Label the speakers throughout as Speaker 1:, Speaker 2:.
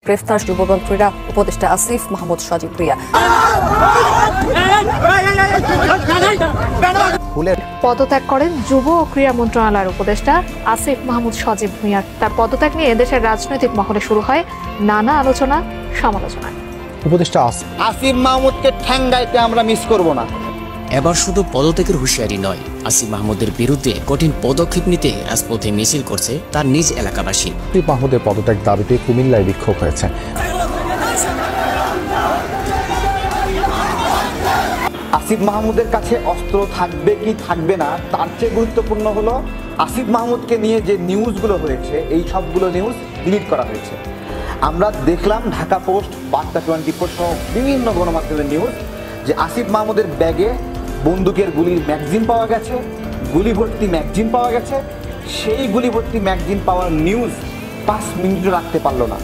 Speaker 1: গ্রেফতার যুব এবং ক্রীড়া উপদেষ্টা আসিফ মাহমুদ সজীব ভুঁইয়া।
Speaker 2: পদত্যাগ করেন যুব ও ক্রীড়া মন্ত্রণালয়ের উপদেষ্টা আসিফ মাহমুদ সজীব ভুঁইয়া। তার পদত্যাগ নিয়ে দেশের রাজনৈতিক মহলে শুরু হয় নানা আলোচনা সমালোচনা।
Speaker 3: উপদেষ্টা আসিফ মাহমুদকে ঠ্যাঙ্গাইতে আমরা মিস করব না।
Speaker 4: এবার শুধু পদত্যাগের হুঁশিয়ারি নয়, আসিফ মাহমুদের বিরুদ্ধে কঠিন পদক্ষেপ নিতে রাজপথে মিছিল করছে তার নিজ এলাকাবাসী।
Speaker 3: আসিফ মাহমুদের পদত্যাগ দাবিতে কুমিল্লায় বিক্ষোভ হয়েছে।
Speaker 5: আসিফ মাহমুদের কাছে অস্ত্র থাকবে কি থাকবে না তার চেয়ে গুরুত্বপূর্ণ হলো আসিফ মাহমুদকে নিয়ে যে নিউজগুলো হয়েছে এই সবগুলো নিউজ ডিলিট করা হয়েছে। আমরা দেখলাম ঢাকা পোস্ট, বার্তা 24 সহ বিভিন্ন গণমাধ্যমের নিউজ যে আসিফ মাহমুদের ব্যাগে বন্দুকের গুলির ম্যাগজিন পাওয়া গেছে, গুলি ভর্তি ম্যাগজিন পাওয়া গেছে। সেই গুলি ভর্তি ম্যাগজিন পাওয়ার নিউজ 5 মিনিটও রাখতে পারলো না।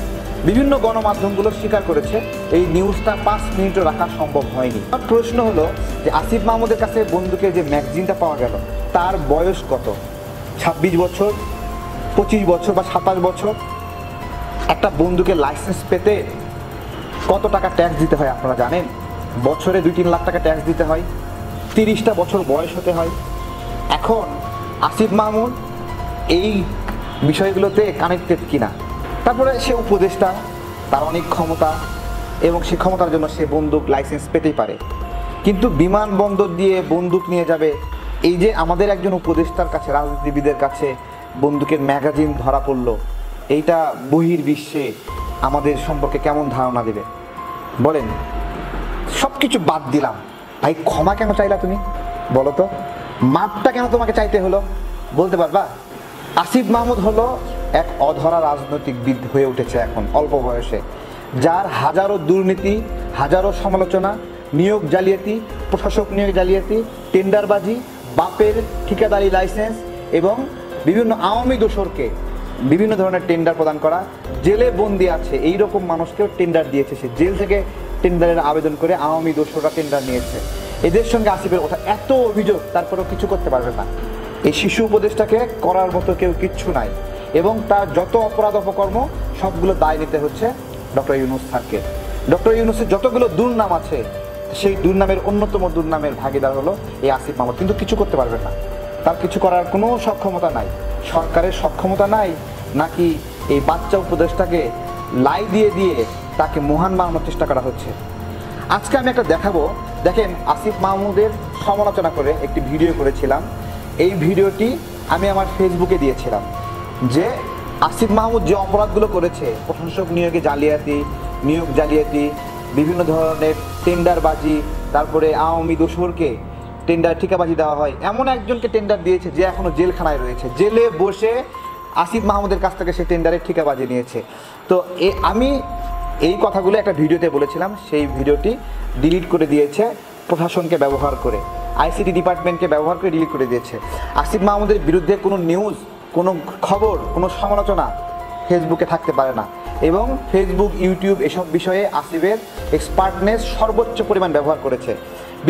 Speaker 5: বিভিন্ন গণমাধ্যমগুলো স্বীকার করেছে এই নিউজটা 5 মিনিটও রাখা সম্ভব হয়নি। আমার প্রশ্ন হলো যে আসিফ মাহমুদের কাছে বন্দুকের যে ম্যাগজিনটা পাওয়া গেল তার বয়স কত? 26 বছর, 25 বছর বা 27 বছর? একটা বন্দুকের লাইসেন্স পেতে কত টাকা ট্যাক্স দিতে হয় আপনারা জানেন? বছরে 2-3 লাখ টাকা ট্যাক্স দিতে হয়, 30টা বছর বয়স হতে হয়। এখন আসিফ মাহমুদ এই বিষয়গুলোতে কানেক্টেড কিনা? তারপরে সে উপদেষ্টা, তার অনেক ক্ষমতা এবং সে ক্ষমতার জন্য সে বন্দুক লাইসেন্স পেতেই পারে, কিন্তু বিমানবন্দর দিয়ে বন্দুক নিয়ে যাবে। এই যে আমাদের একজন উপদেষ্টার কাছে, রাজনীতিবিদের কাছে বন্দুকের ম্যাগাজিন ধরা পড়লো, এইটা বহির্বিশ্বে আমাদের সম্পর্কে কেমন ধারণা দেবে বলেন? সব কিছু বাদ দিলাম, ভাই ক্ষমা কেন চাইলা তুমি বলো তো? মাপটা কেন তোমাকে চাইতে হলো বলতে পারবা? আসিফ মাহমুদ হলো এক অধরা রাজনৈতিকবিদ হয়ে উঠেছে এখন অল্প বয়সে, যার হাজারো দুর্নীতি, হাজারো সমালোচনা, নিয়োগ জালিয়াতি, প্রশাসক নিয়োগ জালিয়াতি, টেন্ডারবাজি, বাপের ঠিকাদারি লাইসেন্স এবং বিভিন্ন আওয়ামী দোসরকে বিভিন্ন ধরনের টেন্ডার প্রদান করা, জেলে বন্দি আছে এই রকম মানুষকেও টেন্ডার দিয়েছে। সে জেল থেকে টেন্ডারের আবেদন করে আওয়ামী দোসররা টেন্ডার নিয়েছে। এদের সঙ্গে আসিফের ওঠা এত অভিযোগ, তারপরেও কিছু করতে পারবে না। এই শিশু উপদেষ্টাকে করার মতো কেউ কিচ্ছু নাই এবং তার যত অপরাধ অপকর্ম সবগুলো দায় নিতে হচ্ছে ডক্টর ইউনূস স্যারকে। ডক্টর ইউনূসের যতগুলো দুর্নাম আছে সেই দুর্নামের অন্যতম দুর্নামের ভাগিদার হলো এই আসিফ মাহমুদ, কিন্তু কিছু করতে পারবে না। তার কিছু করার কোনো সক্ষমতা নাই, সরকারের সক্ষমতা নাই, নাকি এই বাচ্চা উপদেষ্টাকে লাই দিয়ে দিয়ে তাকে মহান বানানোর চেষ্টা করা হচ্ছে। আজকে আমি একটা দেখাবো, দেখেন আসিফ মাহমুদের সমালোচনা করে একটি ভিডিও করেছিলাম। এই ভিডিওটি আমি আমার ফেসবুকে দিয়েছিলাম যে আসিফ মাহমুদ যে অপরাধগুলো করেছে, প্রশাসক নিয়োগে জালিয়াতি, নিয়োগ জালিয়াতি, বিভিন্ন ধরনের টেন্ডারবাজি, তারপরে আওয়ামী দোসরকে টেন্ডার ঠিকাবাজি দেওয়া হয়, এমন একজনকে টেন্ডার দিয়েছে যে এখনো জেলখানায় রয়েছে, জেলে বসে আসিফ মাহমুদের কাছ থেকে সে টেন্ডারের ঠিকাবাজি নিয়েছে। তো আমি এই কথাগুলো একটা ভিডিওতে বলেছিলাম, সেই ভিডিওটি ডিলিট করে দিয়েছে প্রশাসনকে ব্যবহার করে, আইসিটি ডিপার্টমেন্টকে ব্যবহার করে ডিলিট করে দিয়েছে। আসিফ মাহমুদের বিরুদ্ধে কোনো নিউজ, কোনো খবর, কোনো সমালোচনা ফেসবুকে থাকতে পারে না এবং ফেসবুক, ইউটিউব এসব বিষয়ে আসিফের এক্সপার্টনেস সর্বোচ্চ পরিমাণ ব্যবহার করেছে।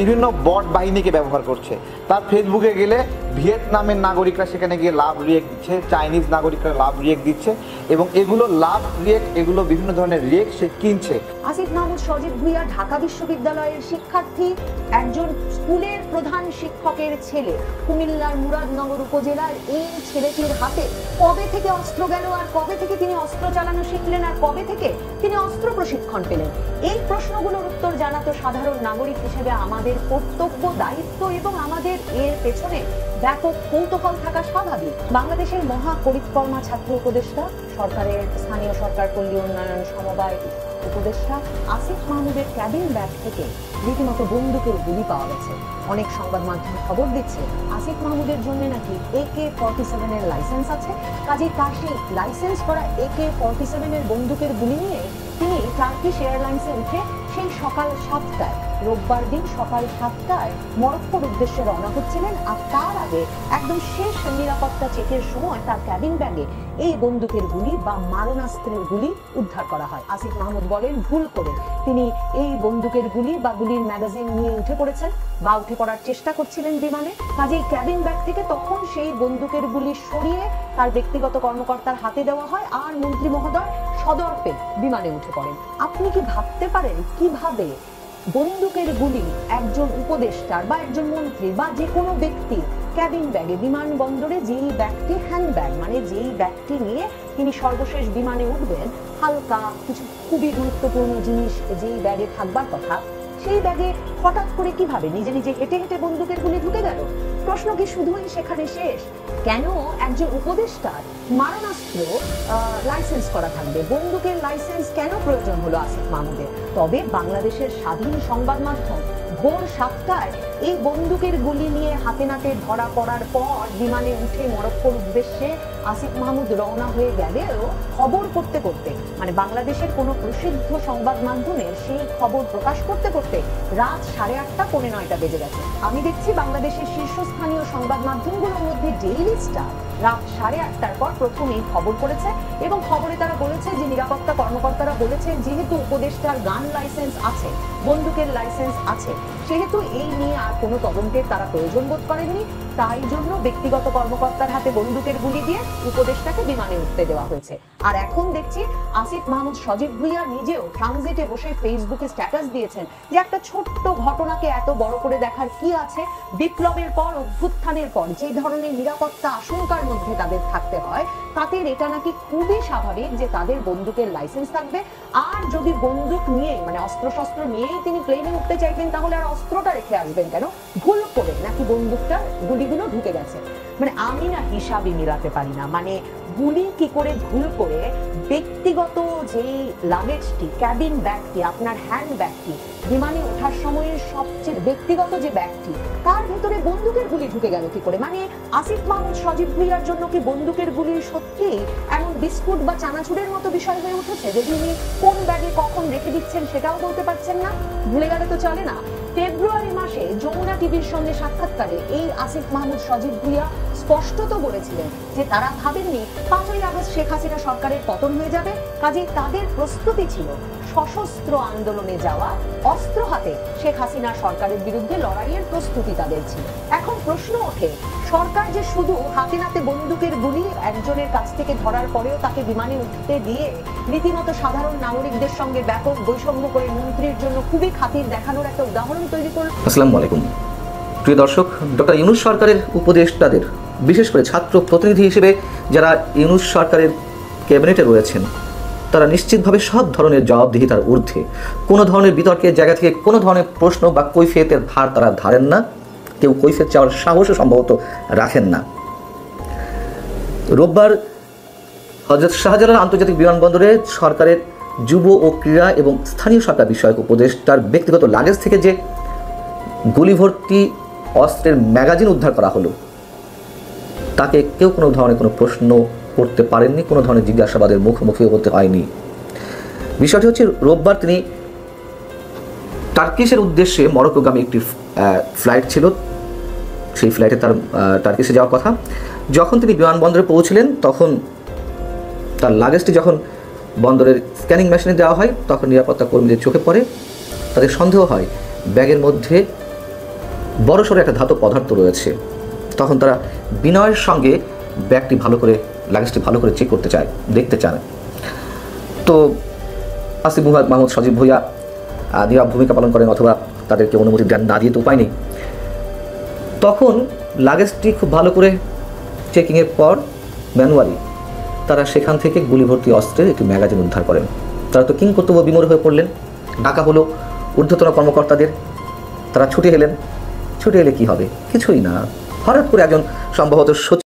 Speaker 5: বিভিন্ন বট বাহিনীকে ব্যবহার করছে। তার ফেসবুকে গেলে ভিয়েতনামের নাগরিকরা সেখানে গিয়ে লাভ রিয়েক্ট দিচ্ছে, চাইনিজ নাগরিকরা লাভ রিয়েক্ট দিচ্ছে এবং এগুলো লাভ রিয়েক্ট, এগুলো বিভিন্ন ধরনের রিয়েক্ট সে কিনছে।
Speaker 6: আসিফ মাহমুদ সজীব ভুঁইয়া ঢাকা বিশ্ববিদ্যালয়ের শিক্ষার্থী, একজন স্কুলের প্রধান শিক্ষকের ছেলে। কুমিল্লার মুরাদনগর উপজেলার এই ছেলেটির হাতে কবে থেকে অস্ত্র গেল, আর কবে থেকে তিনি অস্ত্র চালানো শিখলেন, আর কবে থেকে তিনি অস্ত্র প্রশিক্ষণ পেলেন? এই প্রশ্নগুলোর উত্তর জানা তো সাধারণ নাগরিক হিসেবে আমাদের কর্তব্য, দায়িত্ব এবং আমাদের এর পেছনে ব্যাপক কৌতূহল থাকা স্বাভাবিক। বাংলাদেশের মহা পরিক্রমা ছাত্র উপদেষ্টা, সরকারের স্থানীয় সরকার পল্লী উন্নয়ন সমবায় উপদেষ্টা আসিফ মাহমুদের ক্যাবিন ব্যাগ থেকে রীতিমতো বন্দুকের গুলি পাওয়া গেছে। অনেক সংবাদ মাধ্যম খবর দিচ্ছে আসিফ মাহমুদের জন্য নাকি AK-47 এর লাইসেন্স আছে, কাজে তার সেই লাইসেন্স করা AK-47 এর বন্দুকের গুলি নিয়ে তিনি টার্কিশ এয়ারলাইন্সে উঠে সেই সকাল 7টায়, রোববার দিন সকাল 7টায় মরক্কোর উদ্দেশ্যে রওনা হচ্ছিলেন। আর তার আগে একদম শেষ নিরাপত্তা চেকের সময় তার ক্যাবিন ব্যাগে এই বন্দুকের গুলি বা মারণাস্ত্রের গুলি উদ্ধার করা হয়। আসিফ মাহমুদ বলেন ভুল করে তিনি এই বন্দুকের গুলি বা গুলির ম্যাগাজিন নিয়ে উঠে পড়েছেন বা উঠে পড়ার চেষ্টা করছিলেন বিমানে, কাজেই ক্যাবিন ব্যাগ থেকে তখন সেই বন্দুকের গুলি সরিয়ে তার ব্যক্তিগত কর্মকর্তার হাতে দেওয়া হয় আর মন্ত্রী মহোদয় সদর্পে বিমানে উঠে পড়েন। আপনি কি ভাবতে পারেন কিভাবে বন্দুকের গুলি একজন উপদেষ্টার বা একজন মন্ত্রী বা যে কোনো ব্যক্তি ক্যাবিন ব্যাগে, বিমানবন্দরে যেই ব্যাগটি হ্যান্ডব্যাগ, মানে যেই ব্যাগটি নিয়ে তিনি সর্বশেষ বিমানে উঠবেন, হালকা কিছু খুবই গুরুত্বপূর্ণ জিনিস যেই ব্যাগে থাকবার কথা, সেই ব্যাগে হঠাৎ করে কিভাবে নিজে নিজে হেঁটে হেঁটে বন্দুকের গুলি ঢুকে গেল? প্রশ্ন কি শুধুই সেখানে শেষ? কেন একজন উপদেষ্টার মারণাস্ত্র লাইসেন্স করা থাকবে? বন্দুকের লাইসেন্স কেন প্রয়োজন হলো আসিফ মাহমুদের? তবে বাংলাদেশের স্বাধীন সংবাদ মাধ্যম ভোর 7টায় এই বন্দুকের গুলি নিয়ে হাতে নাতে ধরা পড়ার পর বিমানে উঠে মরক্কোর উদ্দেশ্যে আসিফ মাহমুদ রওনা হয়ে গেলেও খবর করতে করতে, মানে বাংলাদেশের কোনো প্রসিদ্ধ সংবাদ মাধ্যমের সেই খবর প্রকাশ করতে করতে রাত 8:30 পৌনে 9টা বেজে গেছে। আমি দেখছি বাংলাদেশের শীর্ষস্থানীয় সংবাদ মাধ্যমগুলোর মধ্যে ডেইলি স্টার রাত 8:30টার পর প্রথম এই খবর করেছে এবং খবরে তারা বলেছে যে নিরাপত্তা কর্মকর্তারা বলেছেন যেহেতু উপদেষ্টার গান লাইসেন্স আছে, বন্দুকের লাইসেন্স আছে, সেহেতু এই নিয়ে আর কোনো তদন্তের তারা প্রয়োজন বোধ করেননি, তাই জন্য ব্যক্তিগত কর্মকর্তার হাতে বন্দুকের গুলি দিয়ে উপদেষ্টাকে বিমানে উঠতে দেওয়া হয়েছে। আর এখন দেখছি আসিফ মাহমুদ সজীব ভুঁইয়া নিজেও ট্রানজিটে বসে ফেসবুকে স্ট্যাটাস দিয়েছেন যে একটা ছোট্ট ঘটনাকে এত বড় করে দেখার কি আছে? বিপ্লবের পর, অভ্যুত্থানের পর যে ধরনের নিরাপত্তা আশঙ্কার মধ্যে তাদের থাকতে হয়, তাদের এটা নাকি খুবই স্বাভাবিক যে তাদের বন্দুকের লাইসেন্স থাকবে। আর যদি বন্দুক নিয়ে, মানে অস্ত্রশস্ত্র নিয়েই তিনি প্লেনে উঠতে চাইতেন, তাহলে আর অস্ত্রটা রেখে আসবেন কেন? ভুল করে নাকি বন্দুকটার গুলিগুলো ঢুকে গেছে? মানে আমি না হিসাবই মিলাতে পারি না। মানে গুলি কি করে ভুল করে ব্যক্তিগত যে লাগেজটি, ক্যাবিন ব্যাগটি, আপনার হ্যান্ড ব্যাগটি, বিমানে ওঠার সময়ের সবচেয়ে ব্যক্তিগত যে ব্যাগটি, তার ভেতরে বন্দুকের গুলি ঢুকে গেল কি করে? মানে আসিফ মাহমুদ সজীব ভুঁইয়ার জন্য কি বন্দুকের গুলি সত্যি এমন বিস্কুট বা চানাচুরের মতো বিষয় হয়ে উঠেছে যে তিনি কোন ব্যাগে কখন রেখে দিচ্ছেন সেটাও বলতে পারছেন না? ভুলে গেলে তো চলে না। ফেব্রুয়ারি মাসে যমুনা টিভির সঙ্গে সাক্ষাৎকারে এই আসিফ মাহমুদ সজীব ভুঁইয়া স্পষ্টত বলেছিলেন যে তারা ভাবেননি 5ই আগস্ট শেখ হাসিনা সরকারের পতন হয়ে যাবে, কাজেই তাদের প্রস্তুতি ছিল সশস্ত্র আন্দোলনে যাওয়া, অস্ত্র হাতে শেখ হাসিনা সরকারের বিরুদ্ধে লড়াইয়ের প্রস্তুতি তাদের ছিল। এখন প্রশ্ন ওঠে, সরকার যে শুধু হাতে নাতে বন্দুকের গুলি একজনের কাছ থেকে ধরার পরেও তাকে বিমানে উঠতে দিয়ে রীতিমতো সাধারণ নাগরিকদের সঙ্গে ব্যাপক বৈষম্য করে মন্ত্রীর জন্য খুবই খাতির দেখানোর একটা উদাহরণ তৈরি করল।
Speaker 7: আসসালামু আলাইকুম প্রিয় দর্শক, ডক্টর ইউনূস সরকারের উপদেষ্টাদের, বিশেষ করে ছাত্র প্রতিনিধি হিসেবে যারা ইউনূস সরকারের ক্যাবিনেটে রয়েছেন, তারা নিশ্চিতভাবে সব ধরনের জবাবদিহিতার ঊর্ধ্বে। কোনো ধরনের বিতর্কের জায়গা থেকে কোনো ধরনের প্রশ্ন বা কৈফিয়তের ভার তারা ধারেন না, কেউ কৈফিয়ত চাওয়ার সাহসও সম্ভবত রাখেন না। রোববার হযরত শাহজালাল আন্তর্জাতিক বিমানবন্দরে সরকারের যুব ও ক্রীড়া এবং স্থানীয় সরকার বিষয়ক উপদেষ্টার ব্যক্তিগত লাগেজ থেকে যে গুলি ভর্তি অস্ত্রের ম্যাগাজিন উদ্ধার করা হলো, তাকে কেউ কোনো ধরনের কোনো প্রশ্ন করতে পারেননি, কোনো ধরনের জিজ্ঞাসাবাদের মুখোমুখি হতে হয়নি। বিষয়টি হচ্ছে, রোববার তিনি টার্কিশের উদ্দেশ্যে মরক্কোগামী একটি ফ্লাইট ছিল, সেই ফ্লাইটে তার টার্কিশে যাওয়ার কথা। যখন তিনি বিমানবন্দরে পৌঁছলেন, তখন তার লাগেজটি যখন বন্দরের স্ক্যানিং মেশিনে দেওয়া হয়, তখন নিরাপত্তা কর্মীদের চোখে পড়ে, তাদের সন্দেহ হয় ব্যাগের মধ্যে বড়সড় একটা ধাতব পদার্থ রয়েছে। তখন তারা বিনয়ের সঙ্গে ব্যাগটি ভালো করে, লাগেজটি ভালো করে চেক করতে চায়, দেখতে চায়। তো আসিফ মাহমুদ সজীব ভুঁইয়া নীরব ভূমিকা পালন করেন, অথবা তাদেরকে অনুমতি দেন না দিয়ে তো উপায় নেই। তখন লাগেজটি খুব ভালো করে চেকিংয়ের পর ম্যানুয়ালি তারা সেখান থেকে গুলি ভর্তি অস্ত্রের একটি ম্যাগাজিন উদ্ধার করেন। তারা তো কিংকর্তব্য বিমূঢ় হয়ে পড়লেন। ডাকা হলো ঊর্ধ্বতন কর্মকর্তাদের, তারা ছুটে এলেন। ছুটে এলে কী হবে? কিছুই না। হঠাৎ করে একজন সম্ভবত